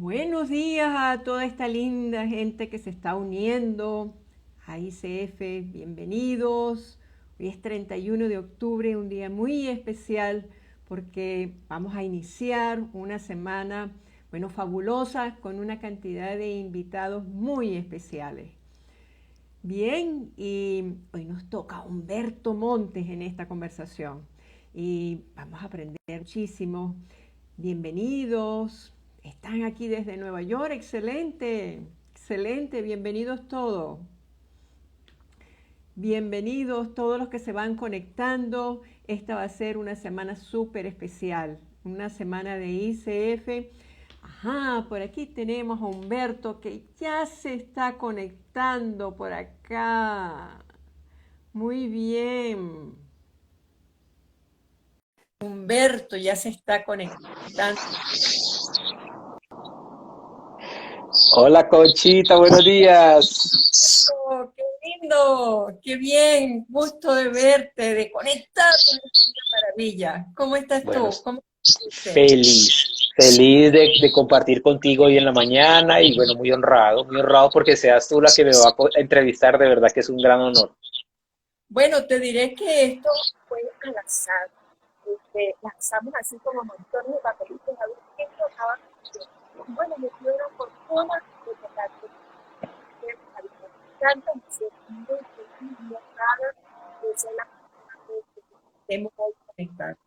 Buenos días a toda esta linda gente que se está uniendo a ICF. Bienvenidos. Hoy es 31 de octubre, un día muy especial porque vamos a iniciar una semana, bueno, fabulosa, con una cantidad de invitados muy especiales. Bien, y hoy nos toca Humberto Montes en esta conversación y vamos a aprender muchísimo. Bienvenidos, están aquí desde Nueva York, excelente, excelente, bienvenidos todos. Bienvenidos todos los que se van conectando. Esta va a ser una semana súper especial, una semana de ICF. Ajá, por aquí tenemos a Humberto que ya se está conectando por acá. Muy bien. Humberto ya se está conectando. Hola Conchita, buenos días. Oh, qué lindo, qué bien, gusto de verte, de conectarte, es una maravilla. ¿Cómo estás Bueno, tú? ¿Cómo estás? feliz de compartir contigo hoy en la mañana y bueno, muy honrado porque seas tú la que me va a entrevistar, de verdad que es un gran honor. Bueno, te diré que esto fue al azar. Lanzamos así como montones de papelitos a ver qué tocaba. Bueno, me dio una fortuna de tocar tantas muy feliz, muy rara, de ser la persona que estemos hoy conectados.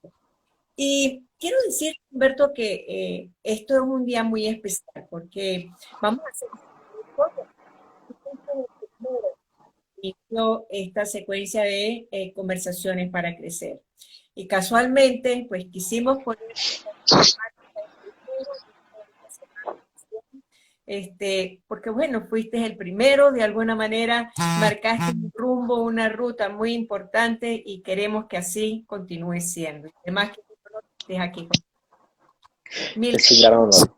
Y quiero decir, Humberto, que esto es un día muy especial porque vamos a hacer cosas. Primero, inicio esta secuencia de conversaciones para crecer. Y casualmente, pues quisimos poner porque bueno, fuiste el primero, de alguna manera marcaste un rumbo, una ruta muy importante y queremos que así continúe siendo. Además que estés aquí. Mil. Es un gran honor.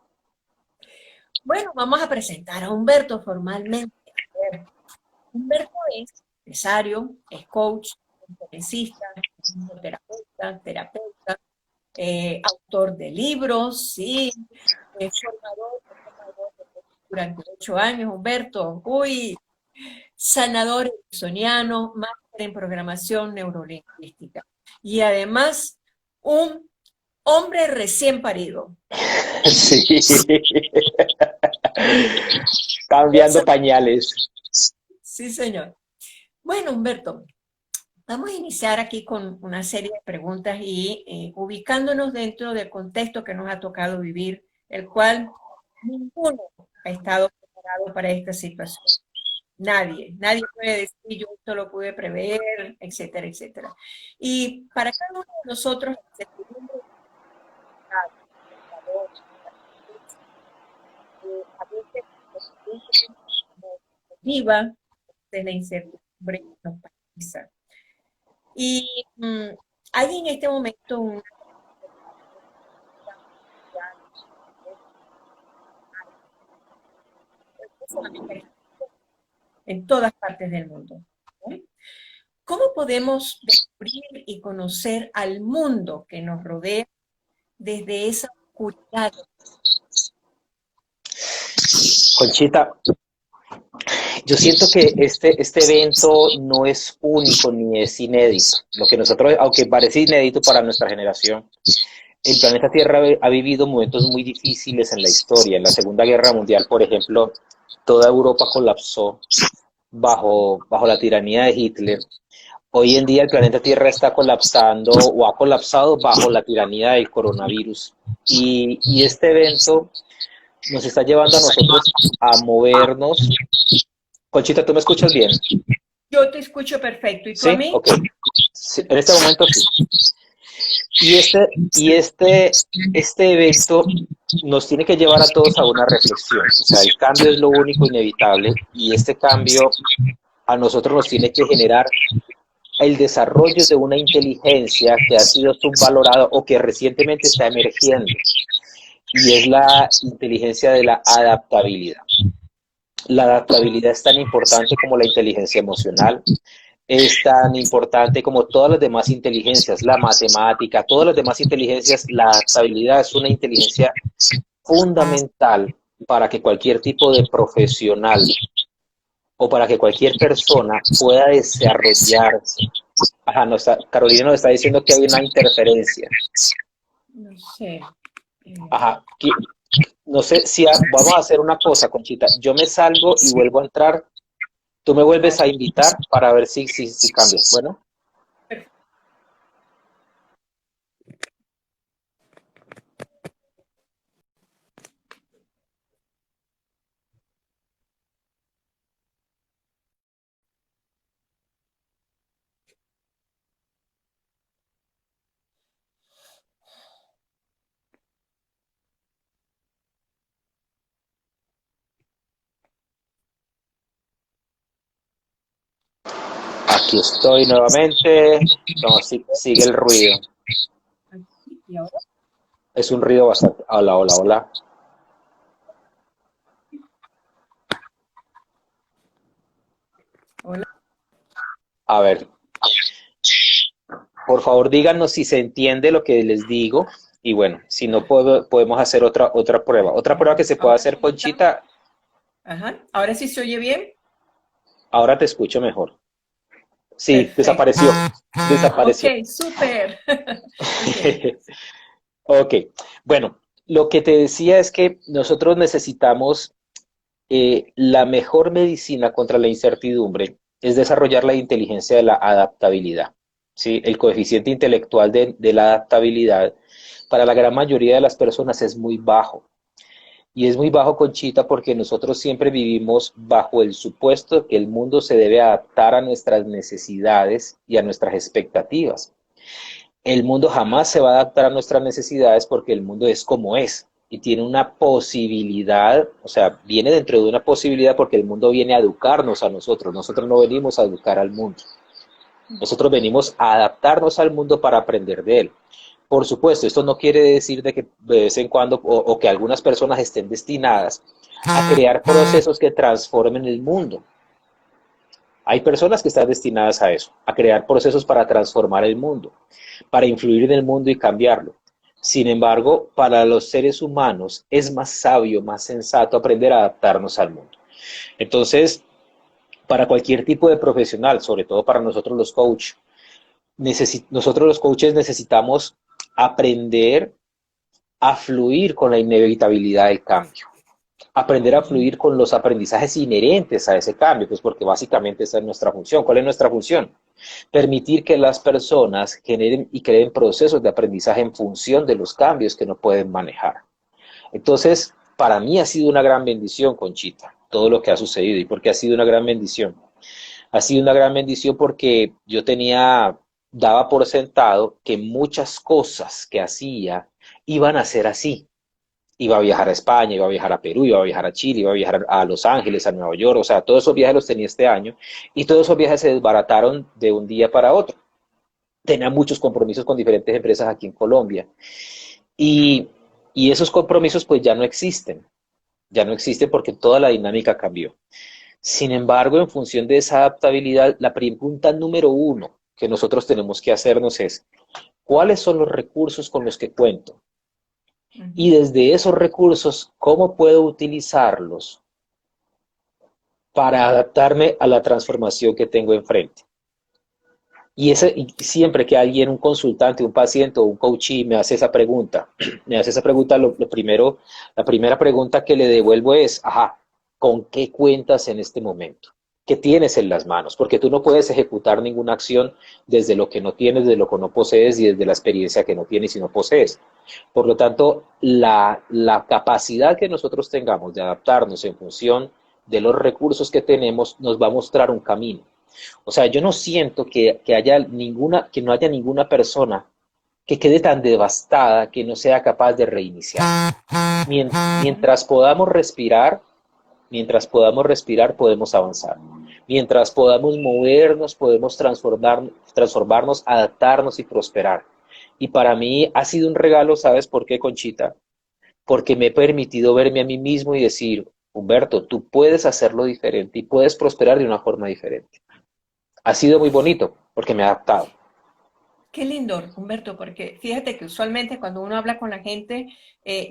Bueno, vamos a presentar a Humberto formalmente. A ver, Humberto es empresario, es coach, conferencista, terapeuta, autor de libros, sí, formador durante 8 años, Humberto, uy, sanador ericksoniano, máster en programación neurolingüística. Y además, un hombre recién parido. Sí, cambiando pañales. Sí, señor. Bueno, Humberto, vamos a iniciar aquí con una serie de preguntas y ubicándonos dentro del contexto que nos ha tocado vivir, el cual ninguno ha estado preparado para esta situación. Nadie puede decir yo esto lo pude prever, etcétera, etcétera. Y para cada uno de nosotros, la incertidumbre a veces nos viva, de la incertidumbre nos paraliza. Y hay en este momento una en todas partes del mundo. ¿Sí? ¿Cómo podemos descubrir y conocer al mundo que nos rodea desde esa oscuridad? Conchita, yo siento que este evento no es único ni es inédito. Lo que nosotros, aunque parece inédito para nuestra generación, el planeta Tierra ha vivido momentos muy difíciles en la historia. En la Segunda Guerra Mundial, por ejemplo, toda Europa colapsó bajo la tiranía de Hitler. Hoy en día el planeta Tierra está colapsando o ha colapsado bajo la tiranía del coronavirus. Y este evento nos está llevando a nosotros a movernos. Conchita, ¿tú me escuchas bien? Yo te escucho perfecto. ¿Y tú a ¿Sí? mí? Ok. Sí, en este momento sí. Y este evento nos tiene que llevar a todos a una reflexión. O sea, el cambio es lo único inevitable y este cambio a nosotros nos tiene que generar el desarrollo de una inteligencia que ha sido subvalorada o que recientemente está emergiendo. Y es la inteligencia de la adaptabilidad. La adaptabilidad es tan importante como la inteligencia emocional, es tan importante como todas las demás inteligencias, la matemática, todas las demás inteligencias. La adaptabilidad es una inteligencia fundamental para que cualquier tipo de profesional o para que cualquier persona pueda desarrollarse. Ajá, Carolina nos está diciendo que hay una interferencia. No sé. Ajá, no sé si vamos a hacer una cosa, Conchita. Yo me salgo y vuelvo a entrar. Tú me vuelves Vale. a invitar para ver si cambia. Bueno, aquí estoy nuevamente. No, sigue el ruido. ¿Y ahora? Es un ruido bastante. Hola, hola, hola. Hola. A ver, por favor díganos si se entiende lo que les digo. Y bueno, si no podemos hacer otra prueba. Otra prueba que se puede Ahora hacer, sí está. Conchita, Ajá. Ahora sí se oye bien. ahora te escucho mejor. Sí, Perfecto. desapareció. Ok, Desapareció. súper. Ok. Ok, bueno, lo que te decía es que nosotros necesitamos la mejor medicina contra la incertidumbre es desarrollar la inteligencia de la adaptabilidad. ¿Sí? El coeficiente intelectual de la adaptabilidad para la gran mayoría de las personas es muy bajo. Y es muy bajo, Conchita, porque nosotros siempre vivimos bajo el supuesto que el mundo se debe adaptar a nuestras necesidades y a nuestras expectativas. El mundo jamás se va a adaptar a nuestras necesidades porque el mundo es como es y tiene una posibilidad, o sea, viene dentro de una posibilidad porque el mundo viene a educarnos a nosotros. Nosotros no venimos a educar al mundo. Nosotros venimos a adaptarnos al mundo para aprender de él. Por supuesto, esto no quiere decir de que de vez en cuando o que algunas personas estén destinadas a crear procesos que transformen el mundo. Hay personas que están destinadas a eso, a crear procesos para transformar el mundo, para influir en el mundo y cambiarlo. Sin embargo, para los seres humanos es más sabio, más sensato aprender a adaptarnos al mundo. Entonces, para cualquier tipo de profesional, sobre todo para nosotros los coaches, nosotros los coaches necesitamos aprender a fluir con la inevitabilidad del cambio, aprender a fluir con los aprendizajes inherentes a ese cambio, pues porque básicamente esa es nuestra función. ¿Cuál es nuestra función? Permitir que las personas generen y creen procesos de aprendizaje en función de los cambios que no pueden manejar. Entonces, para mí ha sido una gran bendición, Conchita, todo lo que ha sucedido. ¿Y por qué ha sido una gran bendición? Ha sido una gran bendición porque yo daba por sentado que muchas cosas que hacía iban a ser así. Iba a viajar a España, iba a viajar a Perú, iba a viajar a Chile, iba a viajar a Los Ángeles, a Nueva York, o sea, todos esos viajes los tenía este año y todos esos viajes se desbarataron de un día para otro. Tenía muchos compromisos con diferentes empresas aquí en Colombia y, y esos compromisos pues ya no existen porque toda la dinámica cambió. Sin embargo, en función de esa adaptabilidad, la pregunta número uno que nosotros tenemos que hacernos es, ¿cuáles son los recursos con los que cuento? Y desde esos recursos, ¿cómo puedo utilizarlos para adaptarme a la transformación que tengo enfrente? Y siempre que alguien, un consultante, un paciente o un coachee me hace esa pregunta, la primera pregunta que le devuelvo es, ajá, ¿con qué cuentas en este momento? ¿Qué tienes en las manos? Porque tú no puedes ejecutar ninguna acción desde lo que no tienes, desde lo que no posees y desde la experiencia que no tienes y no posees. Por lo tanto, la capacidad que nosotros tengamos de adaptarnos en función de los recursos que tenemos nos va a mostrar un camino. O sea, yo no siento que no haya ninguna persona que quede tan devastada que no sea capaz de reiniciar. Mientras podamos respirar, podemos avanzar. Mientras podamos movernos, podemos transformarnos, adaptarnos y prosperar. Y para mí ha sido un regalo, ¿sabes por qué, Conchita? Porque me he permitido verme a mí mismo y decir, Humberto, tú puedes hacerlo diferente y puedes prosperar de una forma diferente. Ha sido muy bonito porque me he adaptado. Qué lindo, Humberto, porque fíjate que usualmente cuando uno habla con la gente,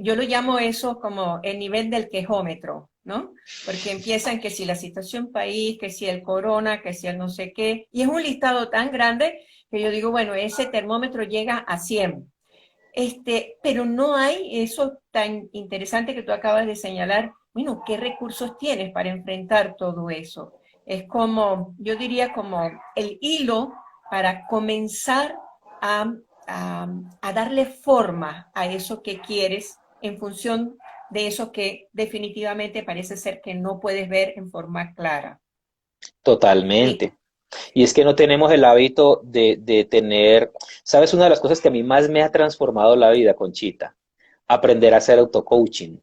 yo lo llamo eso como el nivel del quejómetro, ¿no? Porque empiezan que si la situación país, que si el corona, que si el no sé qué, y es un listado tan grande que yo digo, bueno, ese termómetro llega a 100. Pero no hay eso tan interesante que tú acabas de señalar. Bueno, ¿qué recursos tienes para enfrentar todo eso? Es como, yo diría como el hilo para comenzar a, a darle forma a eso que quieres en función de eso que definitivamente parece ser que no puedes ver en forma clara. Y Totalmente. Y es que no tenemos el hábito de tener, ¿sabes? Una de las cosas que a mí más me ha transformado la vida, Conchita, aprender a hacer auto-coaching.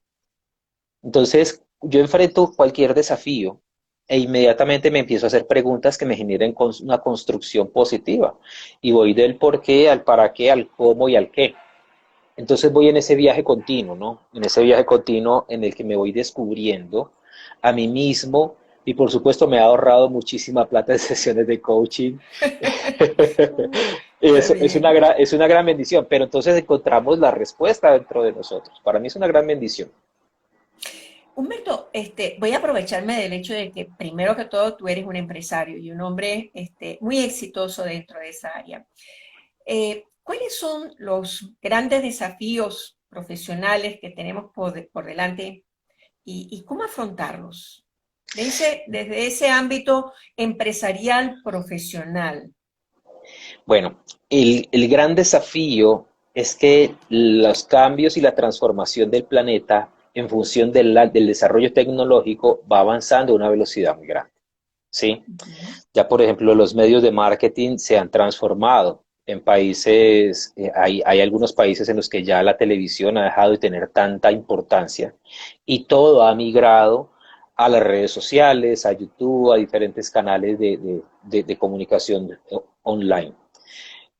Entonces, yo enfrento cualquier desafío e inmediatamente me empiezo a hacer preguntas que me generen una construcción positiva. Y voy del por qué al para qué, al cómo y al qué. Entonces voy en ese viaje continuo, ¿no? En ese viaje continuo en el que me voy descubriendo a mí mismo y por supuesto me ha ahorrado muchísima plata en sesiones de coaching. Y está eso bien. es una gran bendición, pero entonces encontramos la respuesta dentro de nosotros. Para mí es una gran bendición. Humberto, voy a aprovecharme del hecho de que primero que todo tú eres un empresario y un hombre muy exitoso dentro de esa área. ¿Cuáles son los grandes desafíos profesionales que tenemos por delante y cómo afrontarlos? Desde ese ámbito empresarial profesional. Bueno, el gran desafío es que los cambios y la transformación del planeta en función del desarrollo tecnológico va avanzando a una velocidad muy grande. ¿Sí? Ujú. Ya, por ejemplo, los medios de marketing se han transformado. En países, hay algunos países en los que ya la televisión ha dejado de tener tanta importancia y todo ha migrado a las redes sociales, a YouTube, a diferentes canales de comunicación online.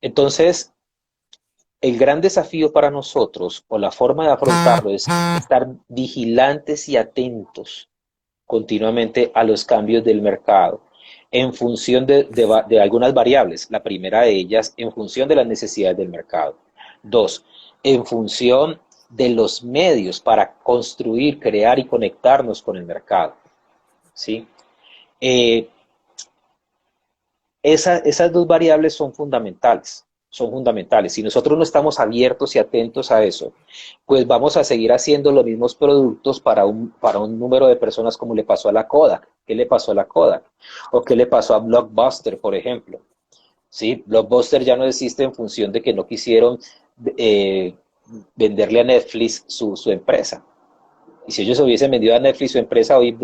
Entonces, el gran desafío para nosotros, o la forma de afrontarlo, es estar vigilantes y atentos continuamente a los cambios del mercado en función de algunas variables. La primera de ellas, en función de las necesidades del mercado. Dos, en función de los medios para construir, crear y conectarnos con el mercado. ¿Sí? Eh, esas dos variables son fundamentales. Son fundamentales. Si nosotros no estamos abiertos y atentos a eso, pues vamos a seguir haciendo los mismos productos para un número de personas como le pasó a la Kodak. ¿Qué le pasó a la Kodak? ¿O qué le pasó a Blockbuster, por ejemplo? ¿Sí? Blockbuster ya no existe en función de que no quisieron eh, venderle a Netflix su empresa. Y si ellos hubiesen vendido a Netflix su empresa, hoy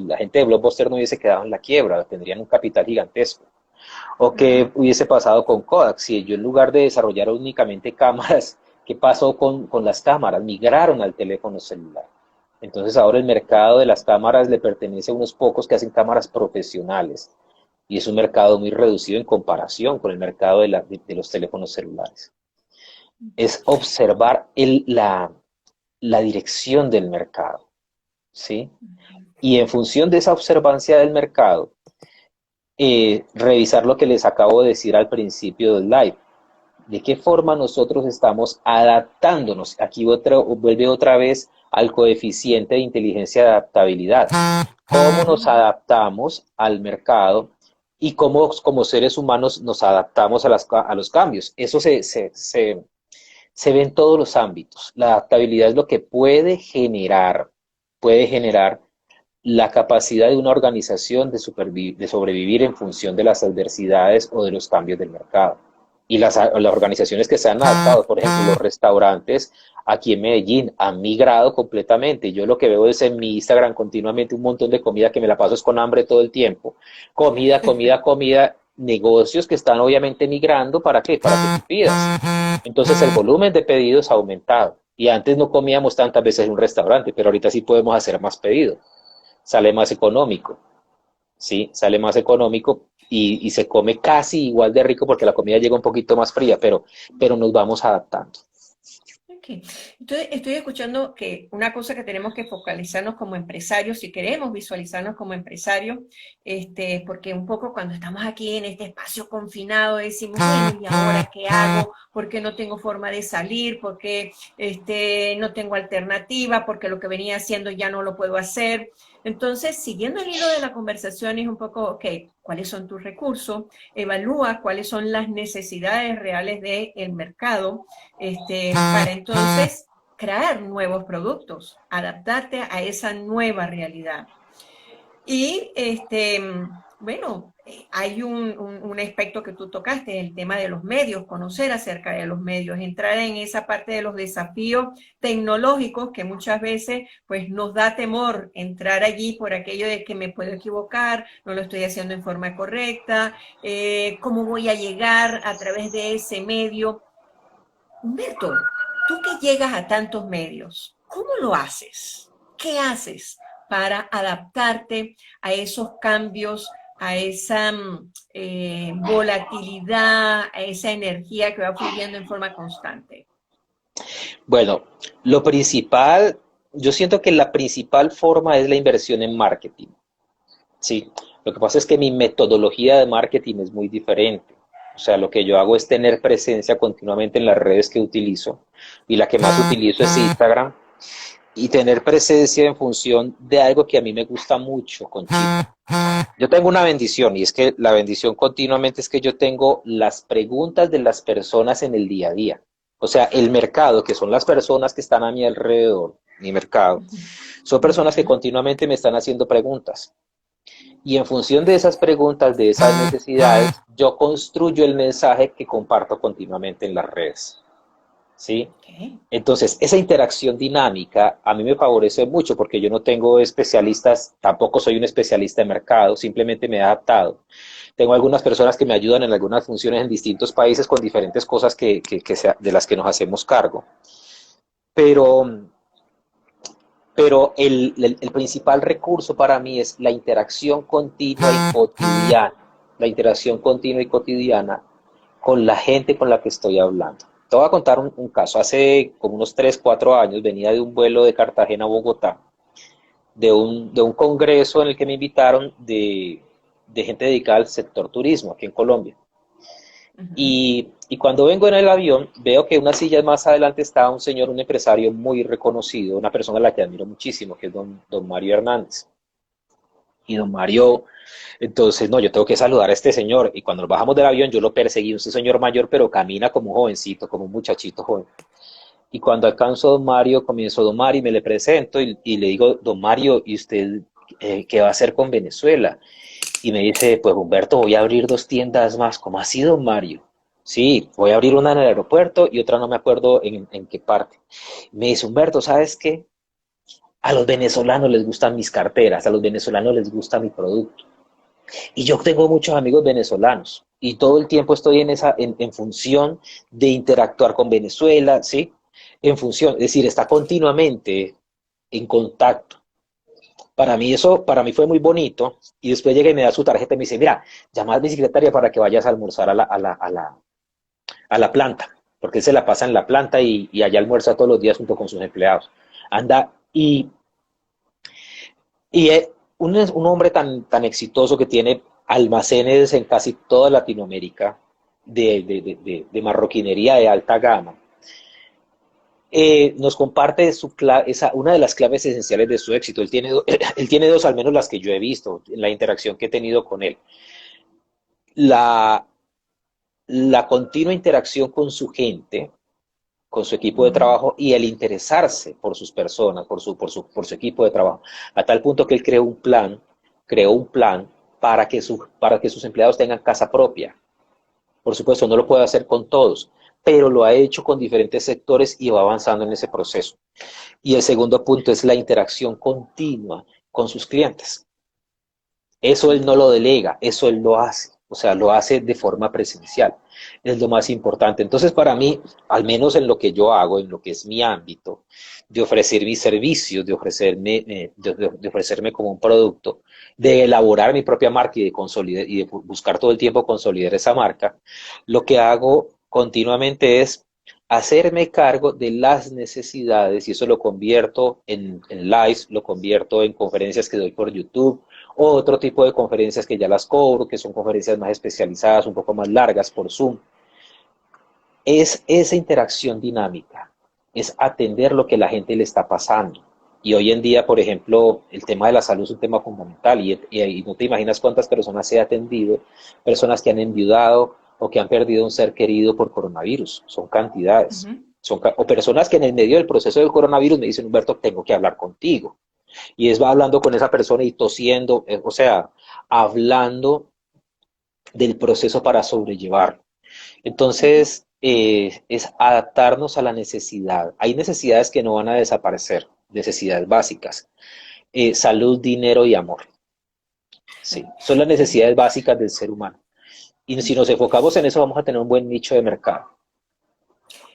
la gente de Blockbuster no hubiese quedado en la quiebra, tendrían un capital gigantesco. ¿O qué hubiese pasado con Kodak? Si ellos en lugar de desarrollar únicamente cámaras, ¿qué pasó con las cámaras? Migraron al teléfono celular. Entonces ahora el mercado de las cámaras le pertenece a unos pocos que hacen cámaras profesionales. Y es un mercado muy reducido en comparación con el mercado de los teléfonos celulares. Es observar la dirección del mercado, ¿sí? Y en función de esa observancia del mercado, revisar lo que les acabo de decir al principio del live. ¿De qué forma nosotros estamos adaptándonos? Aquí vuelve otra vez al coeficiente de inteligencia de adaptabilidad. ¿Cómo nos adaptamos al mercado y cómo como seres humanos nos adaptamos a los cambios? Eso se ve en todos los ámbitos. La adaptabilidad es lo que puede generar la capacidad de una organización de sobrevivir en función de las adversidades o de los cambios del mercado. Y las organizaciones que se han adaptado, por ejemplo, los restaurantes aquí en Medellín han migrado completamente. Yo lo que veo es en mi Instagram continuamente un montón de comida que me la paso es con hambre todo el tiempo. Comida, comida, comida. Negocios que están obviamente migrando, ¿para qué? Para que tú pidas. Entonces el volumen de pedidos ha aumentado. Y antes no comíamos tantas veces en un restaurante, pero ahorita sí podemos hacer más pedidos. Sale más económico, ¿sí? Sale más económico y se come casi igual de rico porque la comida llega un poquito más fría, pero nos vamos adaptando. Ok. Entonces, estoy escuchando que una cosa que tenemos que focalizarnos como empresarios, si queremos visualizarnos como empresarios, porque un poco cuando estamos aquí en este espacio confinado decimos, bueno, ¿y ahora qué hago? ¿Por qué no tengo forma de salir? ¿Por qué no tengo alternativa? Porque lo que venía haciendo ya no lo puedo hacer. Entonces, siguiendo el hilo de la conversación es un poco, ok, ¿cuáles son tus recursos? Evalúa cuáles son las necesidades reales del mercado para entonces crear nuevos productos, adaptarte a esa nueva realidad. Y bueno, hay un aspecto que tú tocaste, el tema de los medios, conocer acerca de los medios, entrar en esa parte de los desafíos tecnológicos que muchas veces pues nos da temor entrar allí por aquello de que me puedo equivocar, no lo estoy haciendo en forma correcta, cómo voy a llegar a través de ese medio. Humberto, tú que llegas a tantos medios, ¿cómo lo haces? ¿Qué haces para adaptarte a esos cambios, a esa volatilidad, a esa energía que va fluyendo en forma constante? Bueno, lo principal, yo siento que la principal forma es la inversión en marketing. Sí, lo que pasa es que mi metodología de marketing es muy diferente. O sea, lo que yo hago es tener presencia continuamente en las redes que utilizo y la que más utilizo es Instagram y tener presencia en función de algo que a mí me gusta mucho, Conchita. Yo tengo una bendición y es que la bendición continuamente es que yo tengo las preguntas de las personas en el día a día. O sea, el mercado, que son las personas que están a mi alrededor, mi mercado, son personas que continuamente me están haciendo preguntas. Y en función de esas preguntas, de esas necesidades, yo construyo el mensaje que comparto continuamente en las redes. ¿Sí? Okay. Entonces, esa interacción dinámica a mí me favorece mucho porque yo no tengo especialistas, tampoco soy un especialista de mercado, simplemente me he adaptado. Tengo algunas personas que me ayudan en algunas funciones en distintos países con diferentes cosas de las que nos hacemos cargo. Pero, pero el principal recurso para mí es la interacción continua y cotidiana, la interacción continua y cotidiana con la gente con la que estoy hablando. Te voy a contar un caso. Hace como unos 3 4 años venía de un vuelo de Cartagena a Bogotá, de un congreso en el que me invitaron de gente dedicada al sector turismo aquí en Colombia. Uh -huh. Y cuando vengo en el avión, veo que unas sillas más adelante está un señor, un empresario muy reconocido, una persona a la que admiro muchísimo, que es don Mario Hernández. Y don Mario, entonces, no, yo tengo que saludar a este señor. Y cuando nos bajamos del avión, yo lo perseguí, un señor mayor, pero camina como un jovencito, como un muchachito joven. Y cuando alcanzo a don Mario, comienzo don Mario y me le presento y le digo, don Mario, ¿y usted qué va a hacer con Venezuela? Y me dice, pues Humberto, voy a abrir 2 tiendas más. ¿Cómo ha sido, don Mario? Sí, voy a abrir una en el aeropuerto y otra no me acuerdo en qué parte. Me dice, Humberto, ¿sabes qué? A los venezolanos les gustan mis carteras, a los venezolanos les gusta mi producto. Y yo tengo muchos amigos venezolanos y todo el tiempo estoy en función de interactuar con Venezuela, ¿sí? En función, es decir, está continuamente en contacto. Para mí fue muy bonito y después llega y me da su tarjeta y me dice, mira, llama a mi secretaria para que vayas a almorzar a la planta, porque él se la pasa en la planta y allá almuerza todos los días junto con sus empleados. Anda y es un hombre tan exitoso que tiene almacenes en casi toda Latinoamérica de marroquinería de alta gama, nos comparte una de las claves esenciales de su éxito. Él tiene dos, al menos las que yo he visto, en la interacción que he tenido con él. La, la continua interacción con su gente, con su equipo de trabajo y el interesarse por sus personas, por su equipo de trabajo, a tal punto que él creó un plan para que sus empleados tengan casa propia. Por supuesto, no lo puede hacer con todos, pero lo ha hecho con diferentes sectores y va avanzando en ese proceso. Y el segundo punto es la interacción continua con sus clientes. Eso él no lo delega, eso él lo hace, o sea, lo hace de forma presencial. Es lo más importante. Entonces, para mí, al menos en lo que yo hago, en lo que es mi ámbito, de ofrecer mis servicios, de ofrecerme como un producto, de elaborar mi propia marca y de buscar todo el tiempo consolidar esa marca, lo que hago continuamente es hacerme cargo de las necesidades y eso lo convierto en lives, lo convierto en conferencias que doy por YouTube o otro tipo de conferencias que ya las cobro, que son conferencias más especializadas, un poco más largas por Zoom. Es esa interacción dinámica, es atender lo que la gente le está pasando. Y hoy en día, por ejemplo, el tema de la salud es un tema fundamental y no te imaginas cuántas personas he atendido, personas que han enviudado o que han perdido un ser querido por coronavirus. Son cantidades. Ujú. O personas que en el medio del proceso del coronavirus me dicen, Humberto, tengo que hablar contigo. Y es va hablando con esa persona y tosiendo, o sea, hablando del proceso para sobrellevarlo. Ujú. Entonces, es adaptarnos a la necesidad. Hay necesidades que no van a desaparecer, necesidades básicas. Salud, dinero y amor. Sí, son las Sí. necesidades básicas del ser humano. Y si nos enfocamos en eso, vamos a tener un buen nicho de mercado.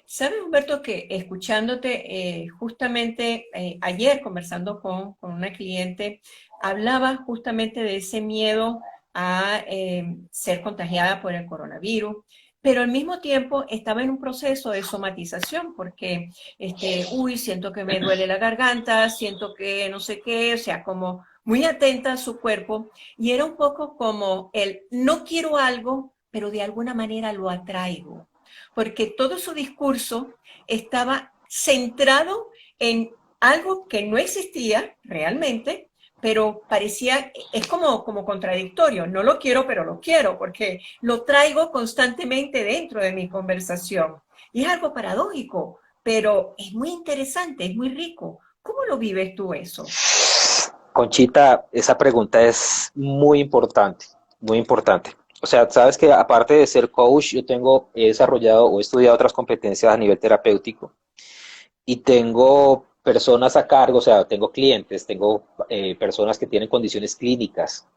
Sabes, Humberto, que escuchándote, justamente ayer conversando con una cliente, hablaba justamente de ese miedo a ser contagiada por el coronavirus, pero al mismo tiempo estaba en un proceso de somatización, porque, uy, siento que me duele la garganta, siento que no sé qué, o sea, como muy atenta a su cuerpo, y era un poco como el no quiero algo, pero de alguna manera lo atraigo porque todo su discurso estaba centrado en algo que no existía realmente, pero parecía, es como contradictorio, no lo quiero, pero lo quiero, porque lo traigo constantemente dentro de mi conversación. Y es algo paradójico, pero es muy interesante, es muy rico. ¿Cómo lo vives tú eso? Conchita, esa pregunta es muy importante, muy importante. O sea, sabes que aparte de ser coach, he desarrollado o he estudiado otras competencias a nivel terapéutico y tengo personas a cargo, o sea, tengo clientes, tengo personas que tienen condiciones clínicas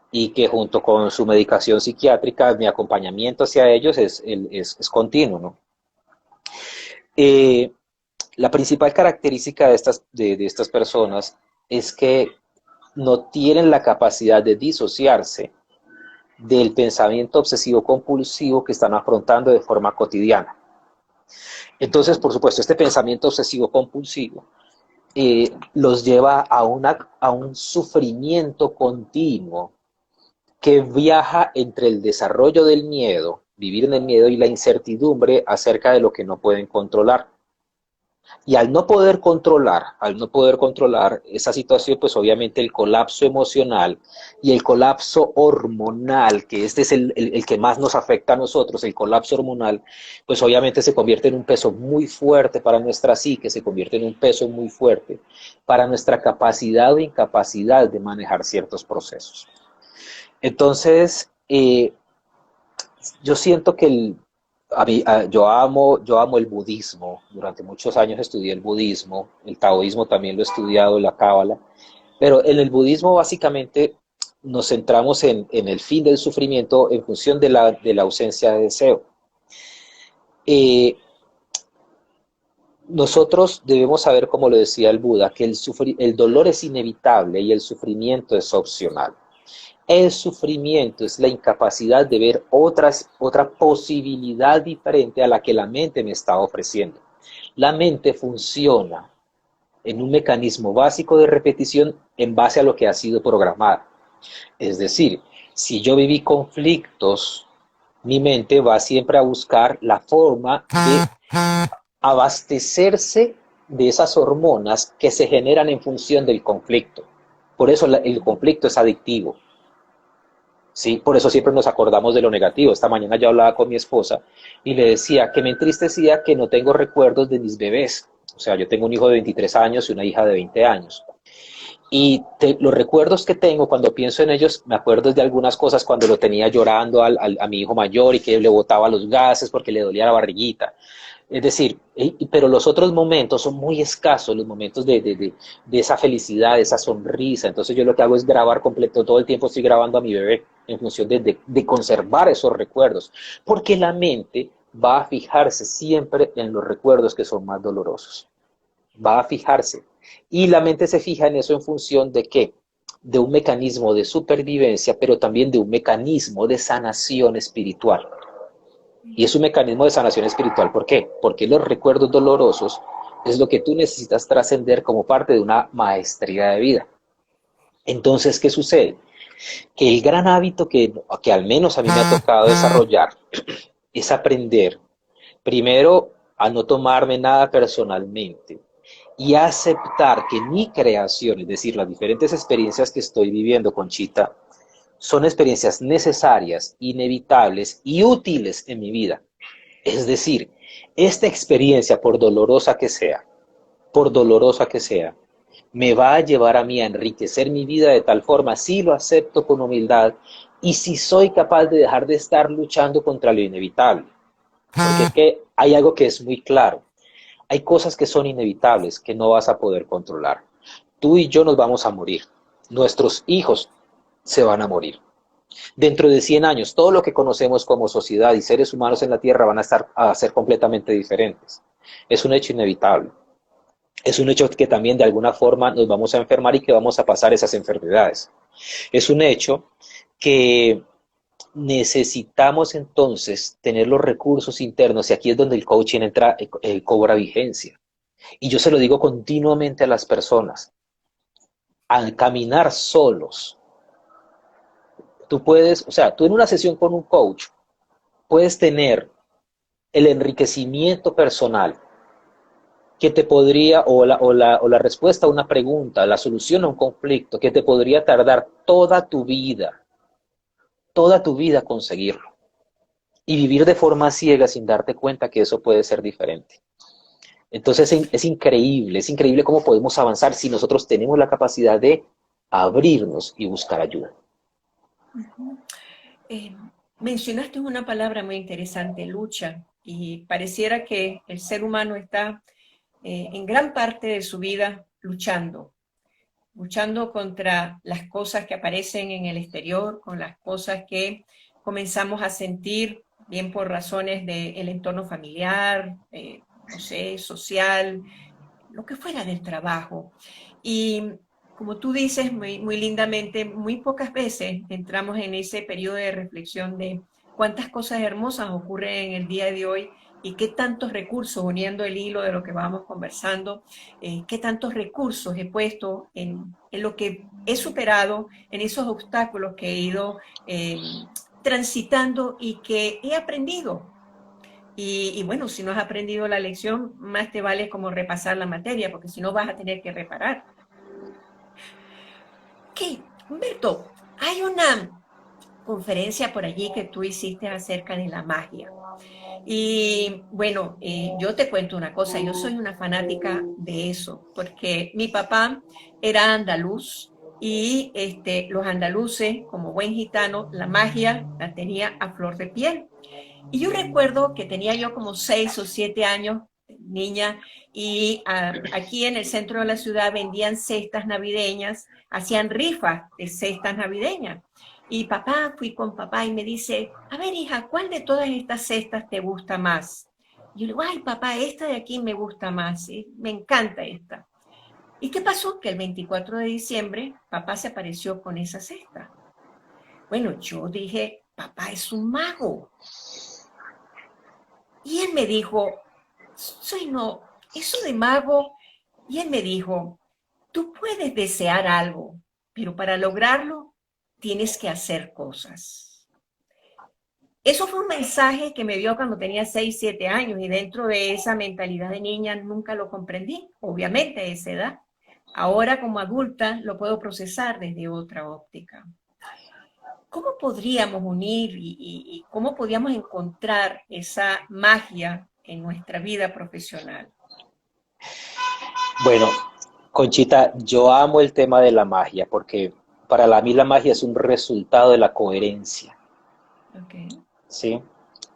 y que junto con su medicación psiquiátrica, mi acompañamiento hacia ellos es continuo, ¿no? Eh, la principal característica de estas personas es que no tienen la capacidad de disociarse del pensamiento obsesivo compulsivo que están afrontando de forma cotidiana. Entonces, por supuesto, este pensamiento obsesivo compulsivo los lleva a un sufrimiento continuo que viaja entre el desarrollo del miedo, vivir en el miedo y la incertidumbre acerca de lo que no pueden controlar. Y al no poder controlar esa situación, pues obviamente el colapso emocional y el colapso hormonal, que este es el que más nos afecta a nosotros, el colapso hormonal, pues obviamente se convierte en un peso muy fuerte para nuestra psique, se convierte en un peso muy fuerte para nuestra capacidad o incapacidad de manejar ciertos procesos. Entonces, yo siento que yo amo el budismo. Durante muchos años estudié el budismo, el taoísmo también lo he estudiado, la cábala. Pero en el budismo básicamente nos centramos en el fin del sufrimiento en función de la ausencia de deseo. Eh, Nosotros debemos saber, como lo decía el Buda, que el dolor es inevitable y el sufrimiento es opcional. El sufrimiento es la incapacidad de ver otra posibilidad diferente a la que la mente me está ofreciendo. La mente funciona en un mecanismo básico de repetición en base a lo que ha sido programado. Es decir, si yo viví conflictos, mi mente va siempre a buscar la forma de abastecerse de esas hormonas que se generan en función del conflicto. Por eso el conflicto es adictivo. Sí, por eso siempre nos acordamos de lo negativo. Esta mañana yo hablaba con mi esposa y le decía que me entristecía que no tengo recuerdos de mis bebés. O sea, yo tengo un hijo de 23 años y una hija de 20 años. Y los recuerdos que tengo cuando pienso en ellos, me acuerdo de algunas cosas cuando lo tenía llorando a mi hijo mayor y que le botaba los gases porque le dolía la barriguita. Es decir, pero los otros momentos son muy escasos, los momentos de esa felicidad, de esa sonrisa. Entonces yo lo que hago es grabar completo, todo el tiempo estoy grabando a mi bebé en función de conservar esos recuerdos, porque la mente va a fijarse siempre en los recuerdos que son más dolorosos, va a fijarse. Y la mente se fija en eso en función de qué, de un mecanismo de supervivencia, pero también de un mecanismo de sanación espiritual. Y es un mecanismo de sanación espiritual. ¿Por qué? Porque los recuerdos dolorosos es lo que tú necesitas trascender como parte de una maestría de vida. Entonces, ¿qué sucede? Que el gran hábito que al menos a mí me ha tocado desarrollar es aprender, primero, a no tomarme nada personalmente y a aceptar que mi creación, es decir, las diferentes experiencias que estoy viviendo, Conchita, son experiencias necesarias, inevitables y útiles en mi vida. Es decir, esta experiencia, por dolorosa que sea, me va a llevar a mí a enriquecer mi vida de tal forma, si lo acepto con humildad y si soy capaz de dejar de estar luchando contra lo inevitable. Porque es que hay algo que es muy claro. Hay cosas que son inevitables, que no vas a poder controlar. Tú y yo nos vamos a morir. Nuestros hijos se van a morir. Dentro de 100 años, todo lo que conocemos como sociedad y seres humanos en la Tierra van a ser completamente diferentes. Es un hecho inevitable. Es un hecho que también de alguna forma nos vamos a enfermar y que vamos a pasar esas enfermedades. Es un hecho que necesitamos entonces tener los recursos internos y aquí es donde el coaching entra, cobra vigencia. Y yo se lo digo continuamente a las personas, al caminar solos, tú puedes, o sea, tú en una sesión con un coach puedes tener el enriquecimiento personal que te podría, o la respuesta a una pregunta, la solución a un conflicto, que te podría tardar toda tu vida conseguirlo. Y vivir de forma ciega sin darte cuenta que eso puede ser diferente. Entonces es increíble cómo podemos avanzar si nosotros tenemos la capacidad de abrirnos y buscar ayuda. Eh, Mencionaste una palabra muy interesante, lucha, y pareciera que el ser humano está en gran parte de su vida luchando contra las cosas que aparecen en el exterior, con las cosas que comenzamos a sentir, bien por razones del entorno familiar, no sé, social, lo que fuera del trabajo. Y como tú dices muy lindamente, muy pocas veces entramos en ese periodo de reflexión de cuántas cosas hermosas ocurren en el día de hoy y qué tantos recursos, uniendo el hilo de lo que vamos conversando, qué tantos recursos he puesto en lo que he superado, en esos obstáculos que he ido transitando y que he aprendido. Y bueno, si no has aprendido la lección, más te vale como repasar la materia, porque si no vas a tener que reparar. Ok, Humberto, hay una conferencia por allí que tú hiciste acerca de la magia. Y bueno, yo te cuento una cosa, yo soy una fanática de eso, porque mi papá era andaluz y los andaluces, como buen gitano, la magia la tenía a flor de piel. Y yo recuerdo que tenía yo como 6 o 7 años, niña, y aquí en el centro de la ciudad vendían cestas navideñas, hacían rifas de cestas navideñas. Y fui con papá y me dice, a ver hija, ¿cuál de todas estas cestas te gusta más? Y yo le digo, ay papá, esta de aquí me gusta más, ¿sí? Me encanta esta. ¿Y qué pasó? Que el 24 de diciembre papá se apareció con esa cesta. Bueno, yo dije, papá es un mago. Y él me dijo, soy no, eso de mago. Y él me dijo, tú puedes desear algo, pero para lograrlo tienes que hacer cosas. Eso fue un mensaje que me dio cuando tenía 6, 7 años y dentro de esa mentalidad de niña nunca lo comprendí, obviamente a esa edad. Ahora como adulta lo puedo procesar desde otra óptica. ¿Cómo podríamos unir y cómo podríamos encontrar esa magia en nuestra vida profesional? Bueno, Conchita, yo amo el tema de la magia porque para mí la magia es un resultado de la coherencia, Okay. ¿sí?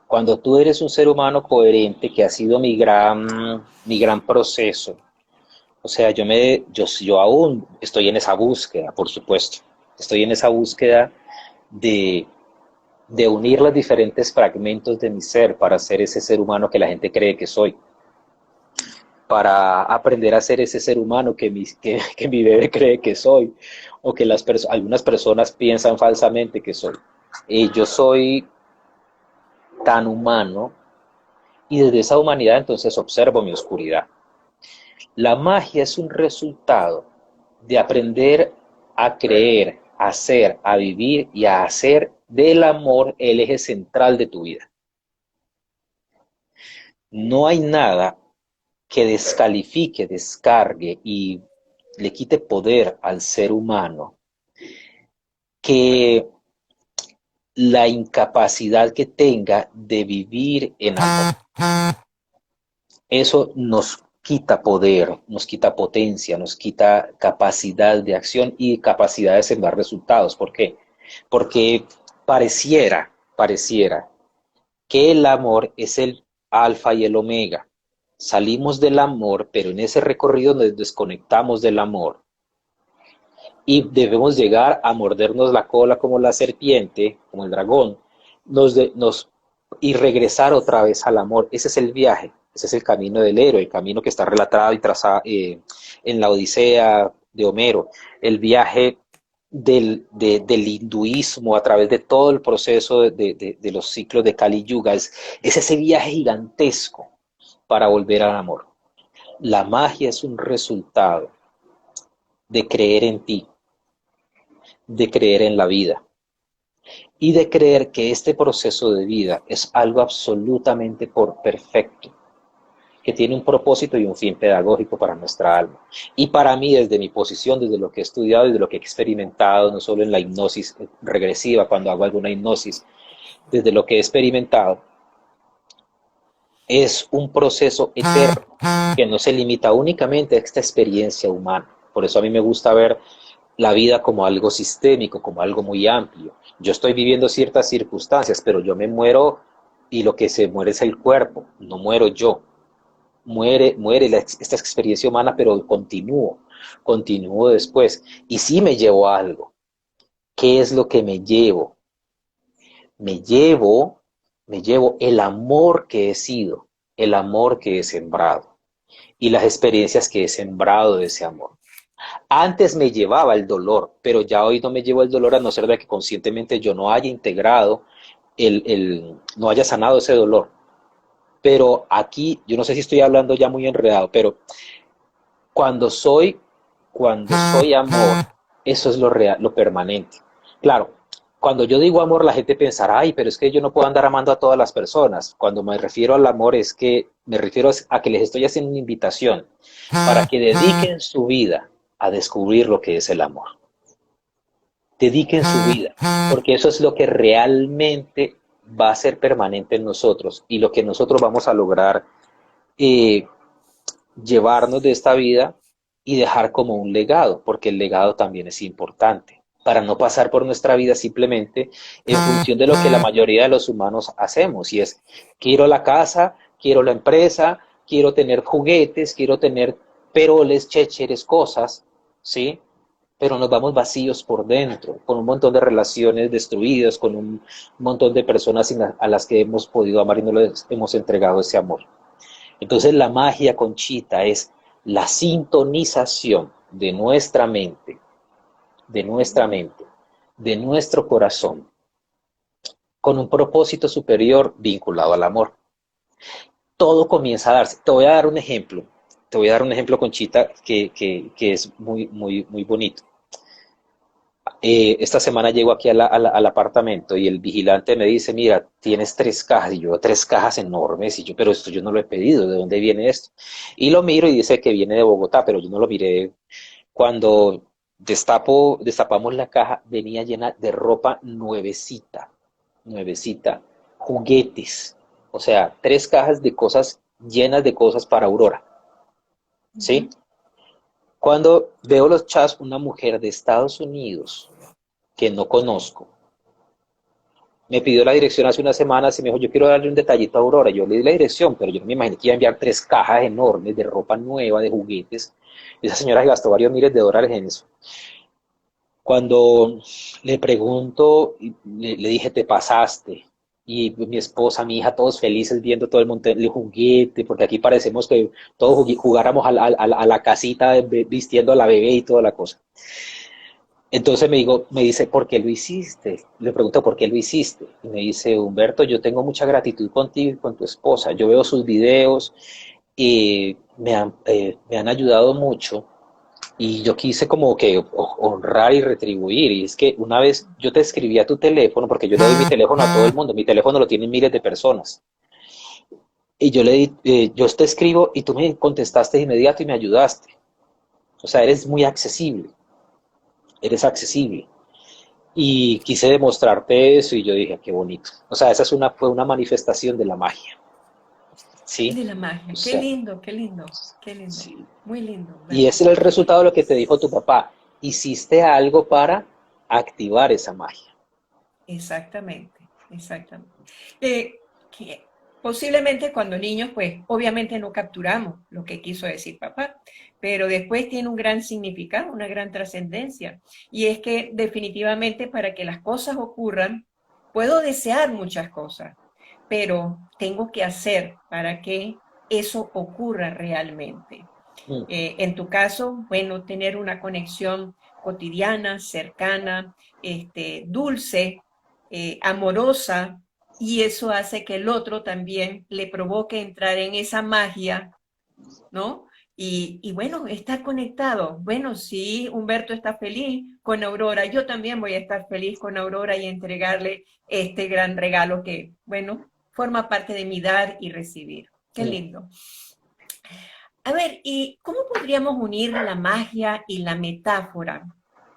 Cuando tú eres un ser humano coherente, que ha sido mi gran proceso, o sea, yo aún estoy en esa búsqueda, por supuesto, estoy en esa búsqueda de, de unir los diferentes fragmentos de mi ser para ser ese ser humano que la gente cree que soy, para aprender a ser ese ser humano que mi bebé cree que soy, o que algunas personas piensan falsamente que soy. Yo soy tan humano, y desde esa humanidad entonces observo mi oscuridad. La magia es un resultado de aprender a creer, a ser, a vivir y a hacer del amor el eje central de tu vida. No hay nada que descalifique, descargue y le quite poder al ser humano que la incapacidad que tenga de vivir en amor. Eso nos quita poder, nos quita potencia, nos quita capacidad de acción y capacidad de sembrar resultados. ¿Por qué? Porque pareciera que el amor es el alfa y el omega. Salimos del amor, pero en ese recorrido nos desconectamos del amor y debemos llegar a mordernos la cola como la serpiente, como el dragón, y regresar otra vez al amor. Ese es el viaje, ese es el camino del héroe, el camino que está relatado y trazado en la Odisea de Homero, el viaje del hinduismo a través de todo el proceso de los ciclos de Kali Yuga, es ese viaje gigantesco para volver al amor. La magia es un resultado de creer en ti, de creer en la vida y de creer que este proceso de vida es algo absolutamente perfecto, que tiene un propósito y un fin pedagógico para nuestra alma. Y para mí, desde mi posición, desde lo que he estudiado, desde lo que he experimentado, no solo en la hipnosis regresiva, cuando hago alguna hipnosis, desde lo que he experimentado, es un proceso eterno que no se limita únicamente a esta experiencia humana. Por eso a mí me gusta ver la vida como algo sistémico, como algo muy amplio. Yo estoy viviendo ciertas circunstancias, pero yo me muero y lo que se muere es el cuerpo, no muero yo. Muere esta experiencia humana, pero continúo después. Y sí me llevo algo. ¿Qué es lo que me llevo? Me llevo el amor que he sido, el amor que he sembrado y las experiencias que he sembrado de ese amor. Antes me llevaba el dolor, pero ya hoy no me llevo el dolor a no ser de que conscientemente yo no haya integrado, no haya sanado ese dolor. Pero aquí, yo no sé si estoy hablando ya muy enredado, pero cuando soy amor, eso es lo real, lo permanente. Claro, cuando yo digo amor, la gente pensará, ay, pero es que yo no puedo andar amando a todas las personas. Cuando me refiero al amor es que me refiero a que les estoy haciendo una invitación para que dediquen su vida a descubrir lo que es el amor. Dediquen su vida, porque eso es lo que realmente va a ser permanente en nosotros y lo que nosotros vamos a lograr llevarnos de esta vida y dejar como un legado, porque el legado también es importante, para no pasar por nuestra vida simplemente en función de lo que la mayoría de los humanos hacemos, y es, quiero la casa, quiero la empresa, quiero tener juguetes, quiero tener peroles, chécheres, cosas, ¿sí? Pero nos vamos vacíos por dentro, con un montón de relaciones destruidas, con un montón de personas a las que hemos podido amar y no les hemos entregado ese amor. Entonces la magia, Conchita, es la sintonización de nuestra mente, de nuestro corazón, con un propósito superior vinculado al amor. Todo comienza a darse. Te voy a dar un ejemplo. Conchita, que es muy bonito. Esta semana llego aquí al apartamento y el vigilante me dice, mira, tienes 3 cajas, y yo, 3 cajas enormes, y yo, pero esto yo no lo he pedido, ¿de dónde viene esto? Y lo miro y dice que viene de Bogotá, pero yo no lo miré. Cuando destapamos la caja, venía llena de ropa nuevecita, juguetes, o sea, 3 cajas de cosas llenas de cosas para Aurora, ¿sí? Cuando veo los chats, una mujer de Estados Unidos que no conozco, me pidió la dirección hace unas semanas y me dijo, yo quiero darle un detallito a Aurora. Yo le di la dirección, pero yo no me imaginé que iba a enviar 3 cajas enormes de ropa nueva, de juguetes. Esa señora se gastó varios miles de dólares en eso. Cuando le pregunto, le dije, te pasaste. Y mi esposa, mi hija, todos felices viendo todo el montón de juguete, porque aquí parecemos que todos jugáramos a la casita vistiendo a la bebé y toda la cosa. Entonces me dice, ¿por qué lo hiciste? Le pregunto, ¿por qué lo hiciste? Y me dice, Humberto, yo tengo mucha gratitud contigo y con tu esposa. Yo veo sus videos y me han ayudado mucho y yo quise como que honrar y retribuir. Y es que una vez yo te escribí a tu teléfono, porque yo le doy mi teléfono a todo el mundo, mi teléfono lo tienen miles de personas. Y yo le di, yo te escribo y tú me contestaste de inmediato y me ayudaste. O sea, eres muy accesible, eres accesible. Y quise demostrarte eso y yo dije, qué bonito. O sea, esa es fue una manifestación de la magia, ¿sí? De la O magia. Qué sea, lindo, qué lindo, qué lindo. sí. Muy lindo, Y Humberto. ese era el resultado de lo que te dijo tu papá. Hiciste algo para activar esa magia. Exactamente, exactamente. Que posiblemente cuando niños, pues obviamente no capturamos lo que quiso decir papá, pero después tiene un gran significado, una gran trascendencia. Y es que definitivamente para que las cosas ocurran, puedo desear muchas cosas, pero tengo que hacer para que eso ocurra realmente. Mm. En tu caso, bueno, tener una conexión cotidiana, cercana, dulce, amorosa, y eso hace que el otro también le provoque entrar en esa magia, ¿no? Y bueno, estar conectado. Bueno, si Humberto está feliz con Aurora, yo también voy a estar feliz con Aurora y entregarle este gran regalo que, bueno, forma parte de mi dar y recibir. Qué Mm. lindo. A ver, ¿y cómo podríamos unir la magia y la metáfora?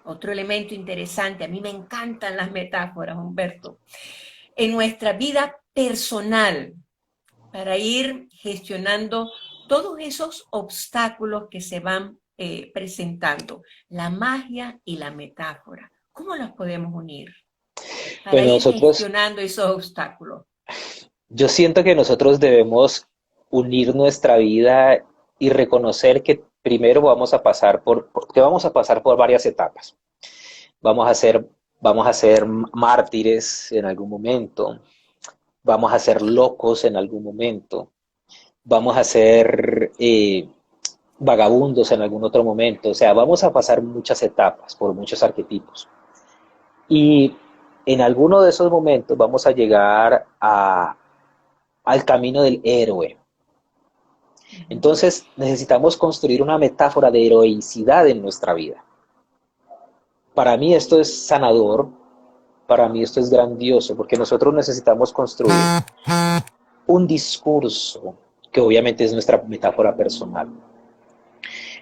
Otro elemento interesante, a mí me encantan las metáforas, Humberto, en nuestra vida personal, para ir gestionando todos esos obstáculos que se van presentando, la magia y la metáfora. ¿Cómo las podemos unir para Bueno, ir gestionando esos obstáculos? yo siento que nosotros debemos unir nuestra vida y reconocer que primero que vamos a pasar por varias etapas. Vamos a ser, vamos a ser mártires en algún momento, vamos a ser locos en algún momento, vamos a ser vagabundos en algún otro momento. O sea, vamos a pasar muchas etapas por muchos arquetipos. Y en alguno de esos momentos vamos a llegar al camino del héroe. Ujú. Entonces necesitamos construir una metáfora de heroicidad en nuestra vida. Para mí esto es sanador, para mí esto es grandioso, porque nosotros necesitamos construir un discurso, que obviamente es nuestra metáfora personal,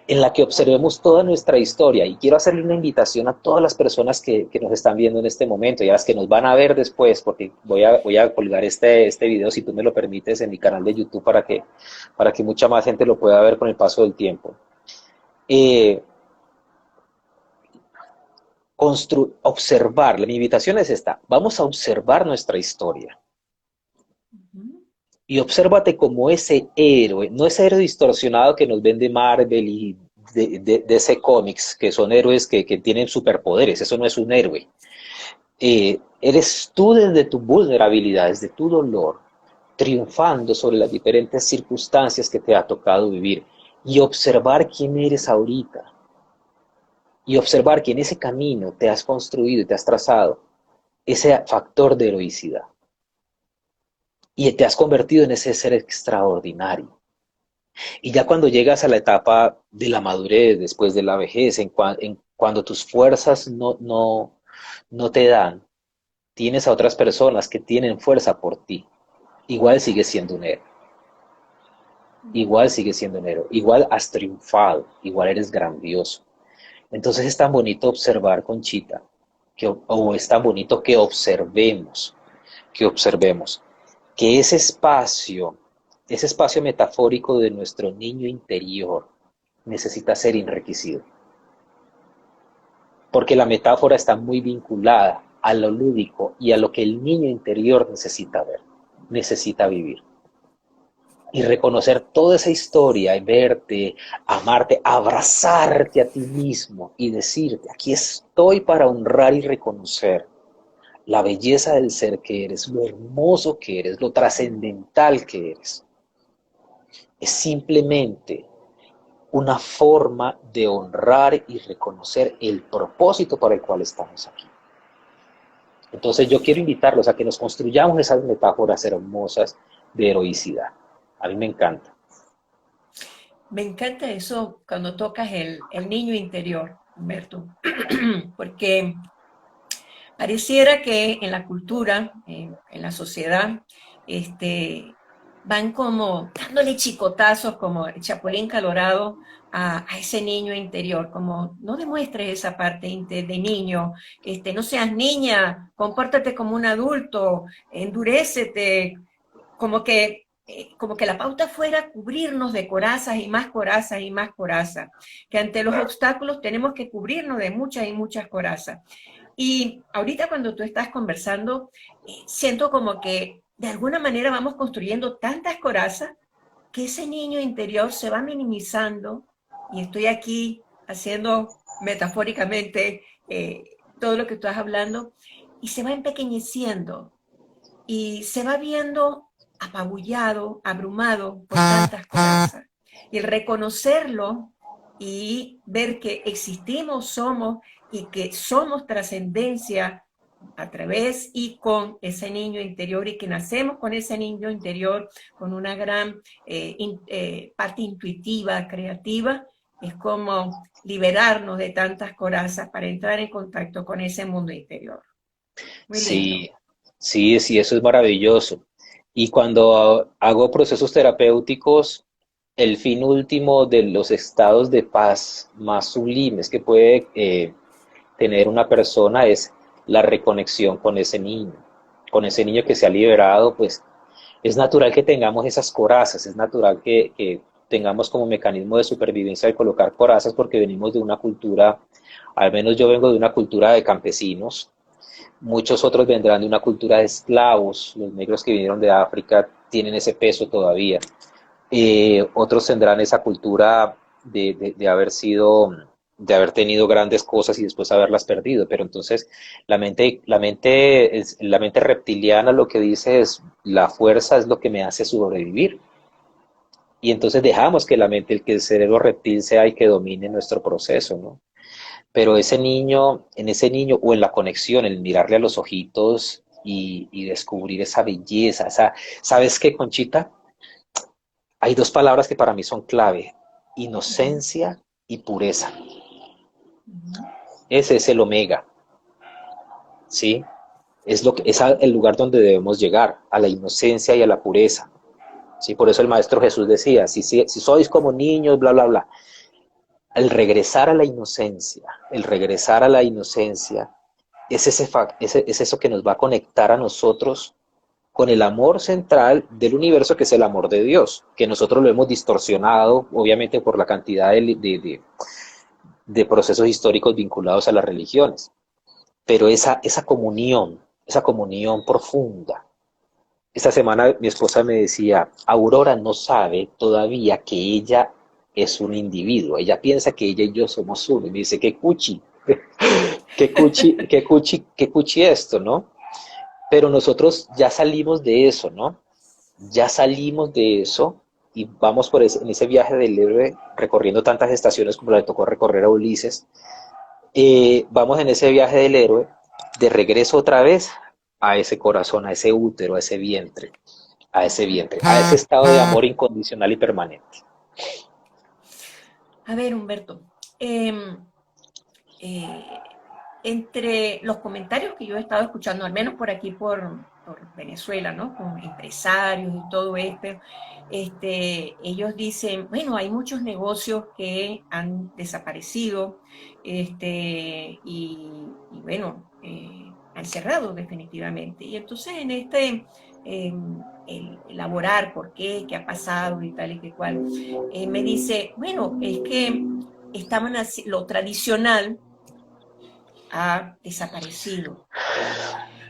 en la que observemos toda nuestra historia. Y quiero hacerle una invitación a todas las personas que nos están viendo en este momento y a las que nos van a ver después, porque voy a colgar este video, si tú me lo permites, en mi canal de YouTube para que mucha más gente lo pueda ver con el paso del tiempo. Eh, Observar, mi invitación es esta, vamos a observar nuestra historia Ujú. y obsérvate como ese héroe, no ese héroe distorsionado que nos vende Marvel y de ese cómics, que son héroes que tienen superpoderes, eso no es un héroe. Eres tú desde tu vulnerabilidad, desde tu dolor, triunfando sobre las diferentes circunstancias que te ha tocado vivir y observar quién eres ahorita y observar que en ese camino te has construido y te has trazado ese factor de heroicidad y te has convertido en ese ser extraordinario. Y ya cuando llegas a la etapa de la madurez, después de la vejez, cuando tus fuerzas no te dan, tienes a otras personas que tienen fuerza por ti. Igual sigues siendo un héroe, igual sigues siendo un héroe, igual has triunfado, igual eres grandioso. Entonces es tan bonito observar, Conchita, o es tan bonito que observemos que ese espacio metafórico de nuestro niño interior necesita ser enriquecido, porque la metáfora está muy vinculada a lo lúdico y a lo que el niño interior necesita ver, necesita vivir. Y reconocer toda esa historia y verte, amarte, abrazarte a ti mismo y decirte, aquí estoy para honrar y reconocer la belleza del ser que eres, lo hermoso que eres, lo trascendental que eres. Es simplemente una forma de honrar y reconocer el propósito para el cual estamos aquí. Entonces yo quiero invitarlos a que nos construyamos esas metáforas hermosas de heroicidad. A mí me encanta. Me encanta eso cuando tocas el niño interior, Humberto, porque pareciera que en la cultura, en la sociedad, van como dándole chicotazos como el chapulín colorado a ese niño interior, como no demuestres esa parte de niño, no seas niña, compórtate como un adulto, endurécete, como que la pauta fuera cubrirnos de corazas y más corazas y más corazas, que ante los obstáculos tenemos que cubrirnos de muchas y muchas corazas. Y ahorita cuando tú estás conversando, siento como que de alguna manera vamos construyendo tantas corazas que ese niño interior se va minimizando, y estoy aquí haciendo metafóricamente todo lo que tú estás hablando, y se va empequeñeciendo y se va viendo apabullado, abrumado por tantas cosas. Y el reconocerlo y ver que existimos, somos y que somos trascendencia a través y con ese niño interior, y que nacemos con ese niño interior, con una gran parte intuitiva, creativa, es como liberarnos de tantas corazas para entrar en contacto con ese mundo interior. Muy lindo. Sí, sí, sí, eso es maravilloso. Y cuando hago procesos terapéuticos, el fin último de los estados de paz más sublimes que puede tener una persona es la reconexión con ese niño que se ha liberado, pues es natural que tengamos esas corazas, es natural que tengamos como mecanismo de supervivencia el colocar corazas porque venimos de una cultura, al menos yo vengo de una cultura de campesinos. Muchos otros vendrán de una cultura de esclavos, los negros que vinieron de África tienen ese peso todavía. Otros tendrán esa cultura de haber sido, de haber tenido grandes cosas y después haberlas perdido. Pero entonces la mente reptiliana lo que dice es, la fuerza es lo que me hace sobrevivir. Y entonces dejamos que la mente, que el cerebro reptil sea el que domine nuestro proceso, ¿no? Pero ese niño, en ese niño o en la conexión, el mirarle a los ojitos y descubrir esa belleza, ¿sabes qué, Conchita? Hay dos palabras que para mí son clave, Ujú, inocencia y pureza. ujú. Ese es el omega, ¿sí? Es el lugar donde debemos llegar, a la inocencia y a la pureza, ¿sí? Por eso el Maestro Jesús decía, si sois como niños, bla, bla, bla. El regresar a la inocencia, el regresar a la inocencia es eso que nos va a conectar a nosotros con el amor central del universo, que es el amor de Dios, que nosotros lo hemos distorsionado, obviamente por la cantidad de procesos históricos vinculados a las religiones. Pero esa comunión profunda. Esta semana mi esposa me decía, Aurora no sabe todavía que ella es un individuo, ella piensa que ella y yo somos uno, y me dice, qué cuchi, qué cuchi, qué cuchi, qué cuchi esto, ¿no? Pero nosotros ya salimos de eso, ¿no? Ya salimos de eso y vamos en ese viaje del héroe recorriendo tantas estaciones como le tocó recorrer a Ulises. Vamos en ese viaje del héroe de regreso otra vez a ese corazón, a ese útero, a ese estado de amor incondicional y permanente. A ver, Humberto, em, eh, entre los comentarios que yo he estado escuchando, al menos por aquí por Venezuela, ¿no? Con empresarios y todo esto, ellos dicen, bueno, hay muchos negocios que han desaparecido, y bueno, han cerrado definitivamente. Y entonces en el elaborar por qué ha pasado y tal y que cual, me dice, bueno, es que estaban así, lo tradicional ha desaparecido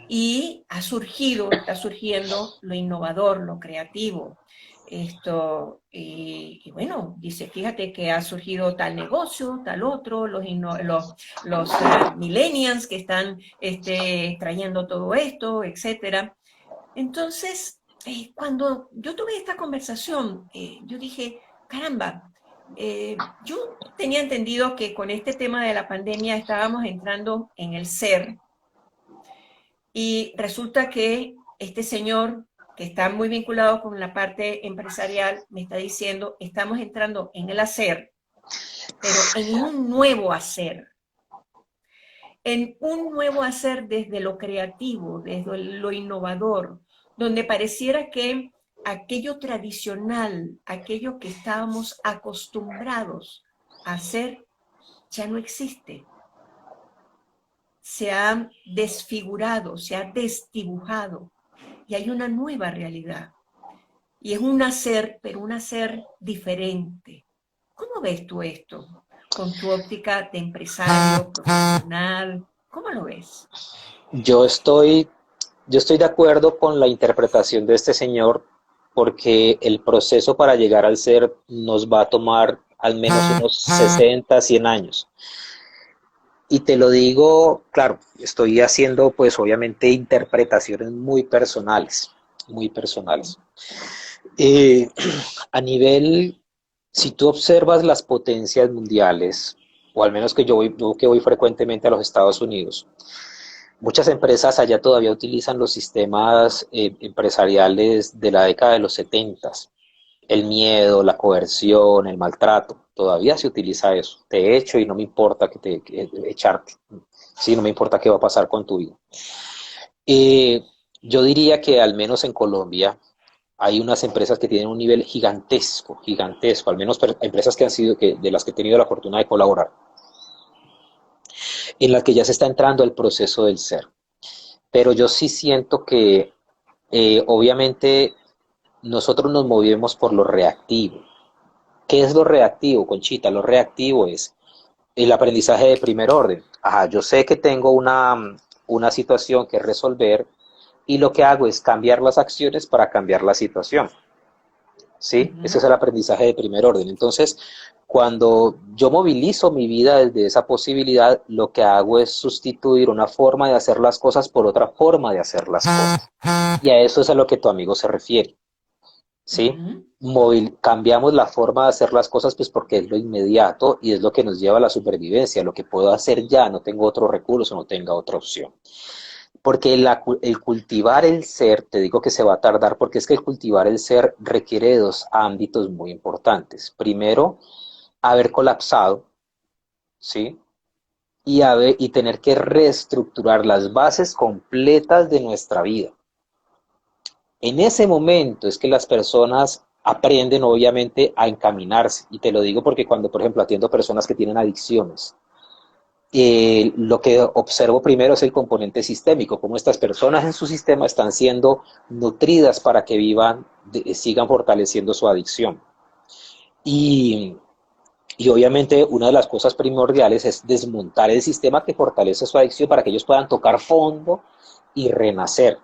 y está surgiendo lo innovador, lo creativo. Y bueno, dice, fíjate que ha surgido tal negocio, tal otro, los millennials que están trayendo todo esto, etcétera. Entonces, cuando yo tuve esta conversación, yo dije, caramba, Yo tenía entendido que con este tema de la pandemia estábamos entrando en el ser y resulta que este señor que está muy vinculado con la parte empresarial me está diciendo, estamos entrando en el hacer, pero en un nuevo hacer desde lo creativo, desde lo innovador, donde pareciera que aquello tradicional, aquello que estábamos acostumbrados a hacer, ya no existe. Se ha desfigurado, se ha desdibujado y hay una nueva realidad. Y es un hacer, pero un hacer diferente. ¿Cómo ves tú esto? Con tu óptica de empresario, profesional, ¿cómo lo ves? Yo estoy, yo estoy de acuerdo con la interpretación de este señor porque el proceso para llegar al ser nos va a tomar al menos unos 60, 100 años. Y te lo digo, claro, estoy haciendo pues obviamente interpretaciones muy personales, muy personales. Eh, a nivel, si tú observas las potencias mundiales, o al menos que yo que voy frecuentemente a los Estados Unidos, muchas empresas allá todavía utilizan los sistemas empresariales de la década de los 70. El miedo, la coerción, el maltrato, todavía se utiliza eso. Te echo y no me importa echarte. Sí, no me importa qué va a pasar con tu vida. Eh, yo diría que al menos en Colombia hay unas empresas que tienen un nivel gigantesco, gigantesco, al menos empresas que han sido de las que he tenido la fortuna de colaborar, en las que ya se está entrando al proceso del ser. Pero yo sí siento que obviamente nosotros nos movemos por lo reactivo. ¿Qué es lo reactivo, Conchita? Lo reactivo es el aprendizaje de primer orden. Ajá, yo sé que tengo una situación que resolver y lo que hago es cambiar las acciones para cambiar la situación. Uh ¿Sí? Ese -huh. es el aprendizaje de primer orden. Entonces, cuando yo movilizo mi vida desde esa posibilidad, lo que hago es sustituir una forma de hacer las cosas por otra forma de hacer las cosas. Y a eso es a lo que tu amigo se refiere. Uh ¿Sí? -huh. Cambiamos la forma de hacer las cosas pues porque es lo inmediato y es lo que nos lleva a la supervivencia, lo que puedo hacer ya, no tengo otro recurso, no tenga otra opción. Porque el cultivar el ser, te digo que se va a tardar porque es que el cultivar el ser requiere de dos ámbitos muy importantes. Primero, haber colapsado, ¿sí? Y tener que reestructurar las bases completas de nuestra vida. En ese momento es que las personas aprenden obviamente a encaminarse. Y te lo digo porque cuando, por ejemplo, atiendo personas que tienen adicciones, lo que observo primero es el componente sistémico, cómo estas personas en su sistema están siendo nutridas para que sigan fortaleciendo su adicción. Y, y obviamente una de las cosas primordiales es desmontar el sistema que fortalece su adicción para que ellos puedan tocar fondo y renacer.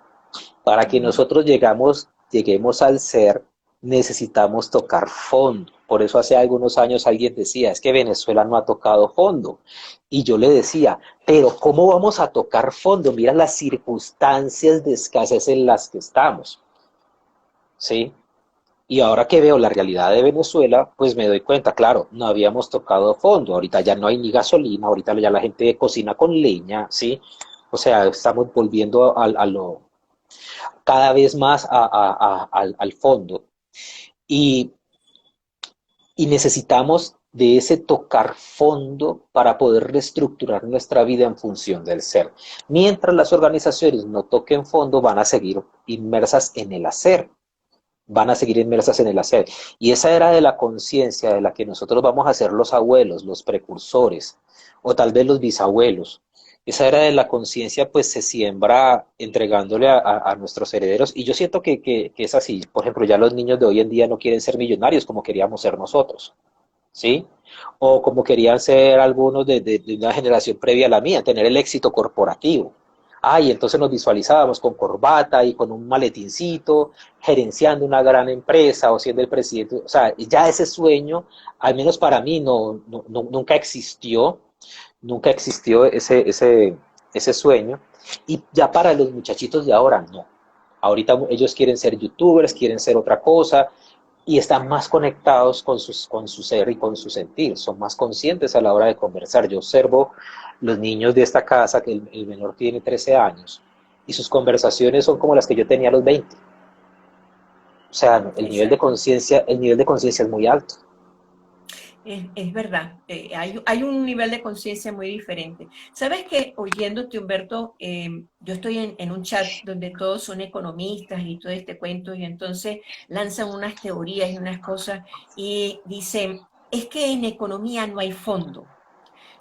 Para Uh que -huh. nosotros lleguemos al ser, necesitamos tocar fondo. Por eso hace algunos años alguien decía, es que Venezuela no ha tocado fondo. Y yo le decía, pero ¿cómo vamos a tocar fondo? Mira las circunstancias de escasez en las que estamos. ¿Sí? Y ahora que veo la realidad de Venezuela, pues me doy cuenta, claro, no habíamos tocado fondo. Ahorita ya no hay ni gasolina, ahorita ya la gente cocina con leña, ¿sí? O sea, estamos volviendo a lo cada vez más al fondo. Y, y necesitamos de ese tocar fondo para poder reestructurar nuestra vida en función del ser. Mientras las organizaciones no toquen fondo, van a seguir inmersas en el hacer, van a seguir inmersas en el hacer. Y esa era de la conciencia de la que nosotros vamos a ser los abuelos, los precursores, o tal vez los bisabuelos. Esa era de la conciencia, pues se siembra entregándole a nuestros herederos. Y yo siento que es así. Por ejemplo, ya los niños de hoy en día no quieren ser millonarios como queríamos ser nosotros, ¿sí? O como querían ser algunos de una generación previa a la mía, tener el éxito corporativo. Y entonces nos visualizábamos con corbata y con un maletincito, gerenciando una gran empresa o siendo el presidente. O sea, ya ese sueño, al menos para mí, nunca existió. Nunca existió ese sueño. Y ya para los muchachitos de ahora, no. Ahorita ellos quieren ser youtubers, quieren ser otra cosa, y están más conectados con su ser y con su sentir, son más conscientes a la hora de conversar. Yo observo los niños de esta casa, que el menor tiene 13 años, y sus conversaciones son como las que yo tenía a los 20. O sea, Exacto. el nivel de conciencia es muy alto. Es verdad, hay un nivel de conciencia muy diferente. ¿Sabes que oyéndote, Humberto, yo estoy en un chat donde todos son economistas y todo este cuento, y entonces lanzan unas teorías y unas cosas y dicen, es que en economía no hay fondo.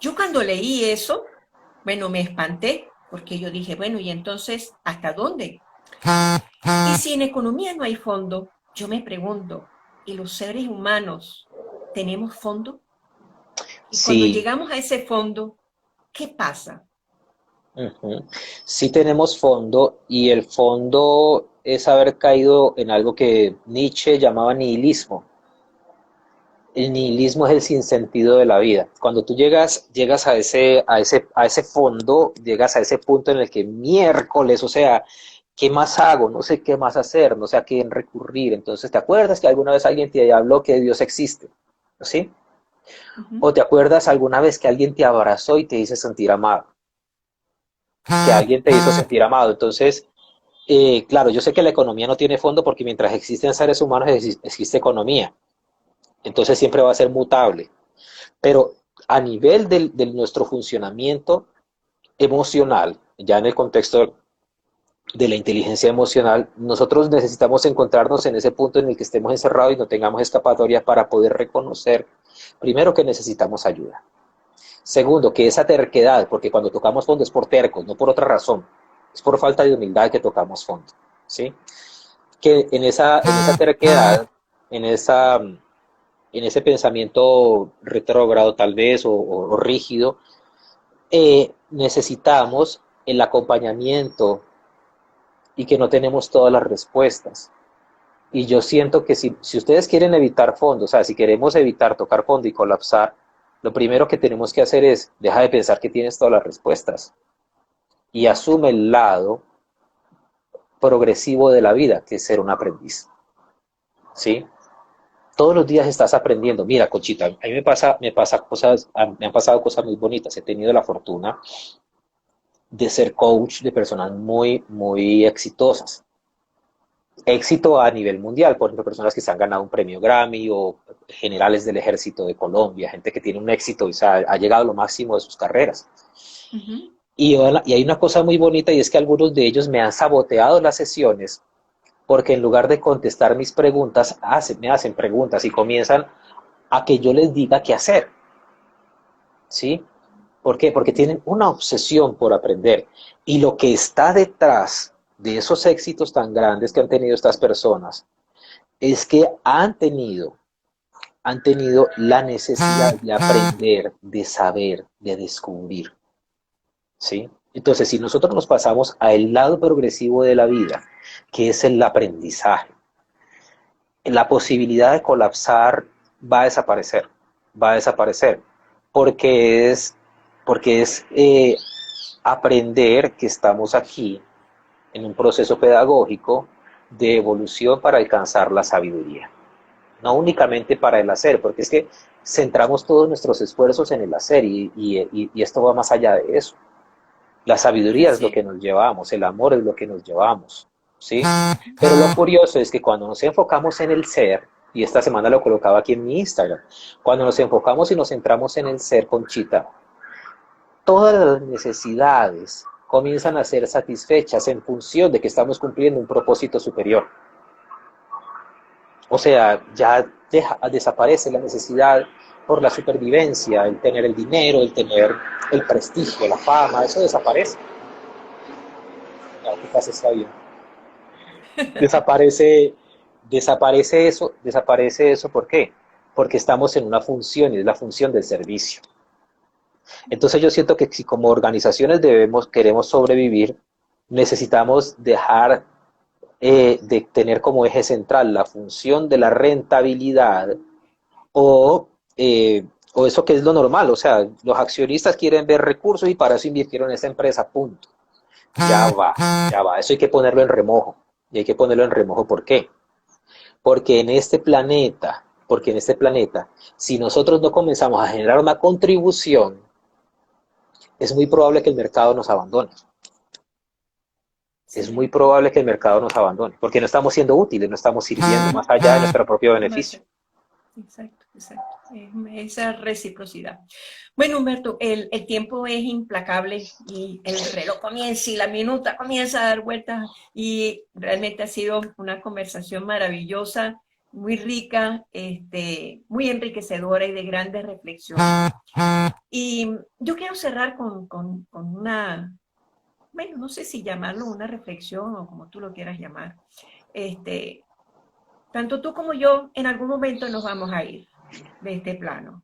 Yo cuando leí eso, bueno, me espanté porque yo dije, bueno, ¿y entonces hasta dónde? Y si en economía no hay fondo, yo me pregunto, ¿y los seres humanos tenemos fondo? Y cuando Sí, llegamos a ese fondo, ¿qué pasa? ujú. Sí tenemos fondo, y el fondo es haber caído en algo que Nietzsche llamaba nihilismo. El nihilismo es el sinsentido de la vida. Cuando tú llegas a ese fondo, llegas a ese punto en el que miércoles, o sea, ¿qué más hago? No sé qué más hacer, no sé a quién recurrir. Entonces, ¿te acuerdas que alguna vez alguien te habló que Dios existe? ¿Sí? Ujú. ¿O te acuerdas alguna vez que alguien te abrazó y te hizo sentir amado? Que alguien te hizo sentir amado. Entonces, claro, yo sé que la economía no tiene fondo porque mientras existen seres humanos existe economía. Entonces siempre va a ser mutable. Pero a nivel de nuestro funcionamiento emocional, ya en el contexto de la inteligencia emocional, nosotros necesitamos encontrarnos en ese punto en el que estemos encerrados y no tengamos escapatoria para poder reconocer, primero, que necesitamos ayuda. Segundo, que esa terquedad, porque cuando tocamos fondo es por tercos, no por otra razón, es por falta de humildad que tocamos fondo, ¿sí? Que en esa terquedad, en esa en ese pensamiento retrógrado tal vez o rígido, necesitamos el acompañamiento y que no tenemos todas las respuestas. Y yo siento que si ustedes quieren evitar fondo, o sea, si queremos evitar tocar fondo y colapsar, lo primero que tenemos que hacer es deja de pensar que tienes todas las respuestas y asume el lado progresivo de la vida, que es ser un aprendiz. ¿Sí? Todos los días estás aprendiendo. Mira, Conchita, a mí me pasa cosas, me han pasado cosas muy bonitas. He tenido la fortuna de ser coach de personas muy exitosas. Éxito a nivel mundial, por ejemplo, personas que se han ganado un premio Grammy o generales del ejército de Colombia, gente que tiene un éxito y ha llegado a lo máximo de sus carreras. Ujú. Y hay una cosa muy bonita, y es que algunos de ellos me han saboteado las sesiones porque en lugar de contestar mis preguntas, me hacen preguntas y comienzan a que yo les diga qué hacer. ¿Sí? ¿Por qué? Porque tienen una obsesión por aprender. Y lo que está detrás de esos éxitos tan grandes que han tenido estas personas es que han tenido la necesidad de aprender, de saber, de descubrir. ¿Sí? Entonces, si nosotros nos pasamos al lado progresivo de la vida, que es el aprendizaje, la posibilidad de colapsar va a desaparecer, va a desaparecer, porque es, porque es aprender que estamos aquí en un proceso pedagógico de evolución para alcanzar la sabiduría, no únicamente para el hacer, porque es que centramos todos nuestros esfuerzos en el hacer y esto va más allá de eso. La sabiduría es lo Así que nos llevamos, el amor es lo que nos llevamos, ¿sí? Pero lo curioso es que cuando nos enfocamos en el ser, y esta semana lo colocaba aquí en mi Instagram, cuando nos enfocamos y nos centramos en el ser, Conchita, todas las necesidades comienzan a ser satisfechas en función de que estamos cumpliendo un propósito superior. O sea, desaparece la necesidad por la supervivencia, el tener el dinero, el tener el prestigio, la fama, eso desaparece. Claro, ¿qué pasa? Está bien. Desaparece, desaparece eso, ¿por qué? Porque estamos en una función y es la función del servicio. Entonces yo siento que si como organizaciones queremos sobrevivir, necesitamos dejar de tener como eje central la función de la rentabilidad o, o eso que es lo normal, o sea, los accionistas quieren ver recursos y para eso invirtieron en esa empresa, punto. Ya va, ya va, eso hay que ponerlo en remojo. Y hay que ponerlo en remojo, ¿por qué? porque en este planeta, si nosotros no comenzamos a generar una contribución, es muy probable que el mercado nos abandone. Es muy Sí. probable que el mercado nos abandone, porque no estamos siendo útiles, no estamos sirviendo más allá de nuestro propio beneficio. Exacto, exacto. Esa reciprocidad. Bueno, Humberto, el tiempo es implacable y el reloj comienza y la minuta comienza a dar vueltas y realmente ha sido una conversación maravillosa, muy rica, muy enriquecedora y de grandes reflexiones. Y yo quiero cerrar con una, bueno, no sé si llamarlo una reflexión o como tú lo quieras llamar. Este, Tanto tú como yo en algún momento nos vamos a ir de este plano.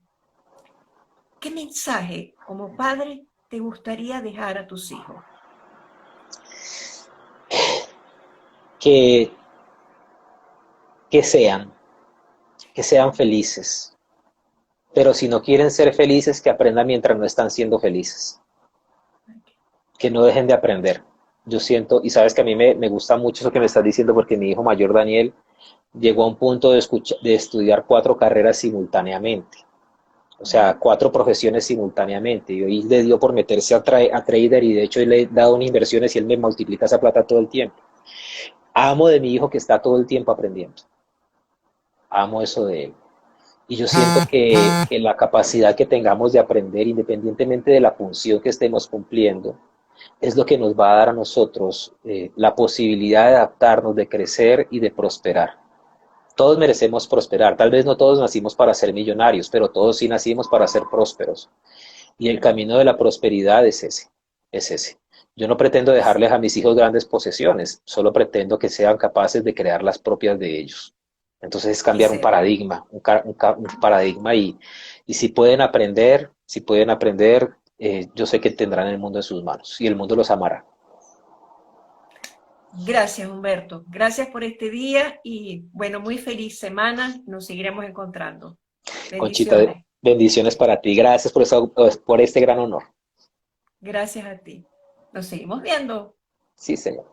¿Qué mensaje como padre te gustaría dejar a tus hijos? Que, que sean, que sean felices. Pero si no quieren ser felices, que aprendan mientras no están siendo felices. Que no dejen de aprender. Yo siento, y sabes que a mí me gusta mucho eso que me estás diciendo, porque mi hijo mayor Daniel llegó a un punto de estudiar 4 carreras simultáneamente. O sea, 4 profesiones simultáneamente. Y hoy le dio por meterse a trader y de hecho le he dado unas inversiones y él me multiplica esa plata todo el tiempo. Amo de mi hijo que está todo el tiempo aprendiendo. Amo eso de él. Y yo siento que la capacidad que tengamos de aprender, independientemente de la función que estemos cumpliendo, es lo que nos va a dar a nosotros la posibilidad de adaptarnos, de crecer y de prosperar. Todos merecemos prosperar. Tal vez no todos nacimos para ser millonarios, pero todos sí nacimos para ser prósperos. Y el camino de la prosperidad es ese, es ese. Yo no pretendo dejarles a mis hijos grandes posesiones, solo pretendo que sean capaces de crear las propias de ellos. Entonces es Y cambiar un ser, paradigma, un paradigma y si pueden aprender, yo sé que tendrán el mundo en sus manos y el mundo los amará. gracias, Humberto. Gracias por este día y bueno, muy feliz semana. Nos seguiremos encontrando. Conchita, Bendiciones. bendiciones para ti. Gracias por este gran honor. Gracias a ti. Nos seguimos viendo. Sí, señor.